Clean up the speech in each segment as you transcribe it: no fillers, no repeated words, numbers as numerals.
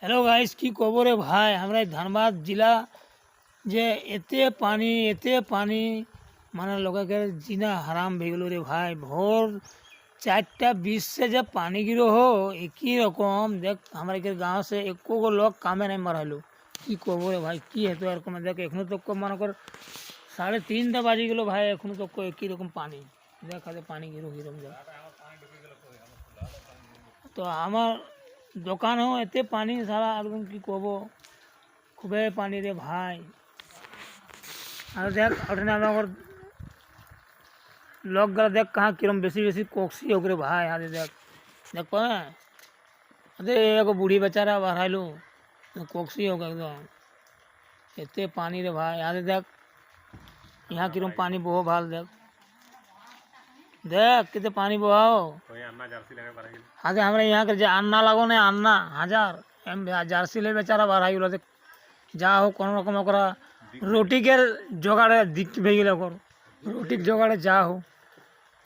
Hello guys की खबर है भाई हमरा धनबाद जिला जे एते पानी माने लोग के जीना हराम भे गेलो रे भाई। भोर 4:20 से जब पानी गिरो हो एक ही रकम देख हमारे के गांव से एको गो लोग कामे नहीं मरलो की खबर है भाई की हेतु यार को देख एखनो तक को मान कर 3:30 बाजी गेलो भाई एखनो तक को एक ही रकम पानी देख खाली पानी गिरो गिरो तो हमार দোকান हो एते पानी सारा एकदम की कहबो खूबे पानी रे भाई। और देख अठने अगर लोग गल देख कहाँ किरम बेसी बेसी कोक्सी हो रे भाई। आदे देख देख पा अरे एगो बूढ़ी बेचारा बहालू कोक्सी हो गया एकदम एते पानी रे भाई। आदे देख यहाँ किरम पानी बहु भाल देख देख कितने पानी बहाओ। आगे हमारे यहाँ के अन्ना लगो ने अन्ना हजार जार्सी ले बेचारा बढ़ाई गेलो देख जा हो कोनो रकम ओकरा रोटी के जोगाड़े दिक भे गेलो ओकर रोटी के जोगाड़े जा हो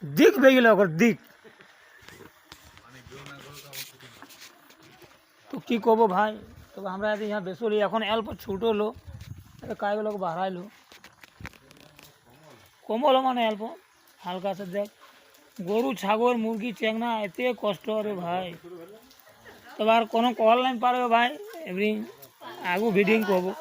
दिक भे गेलो ओकर दिक तो की कहबो भाई। तो हमरा यहाँ बेसोली এখন এল पर छूटो लो काय लोग बढ़ाई लो कमल माने एल पर हालका से देख গরু ছাগল মুরগি চেংনা এতে কষ্ট রে ভাই। এবার কোনো কল নাই পারবে ভাই এভরি আগু ভিডিং করবো।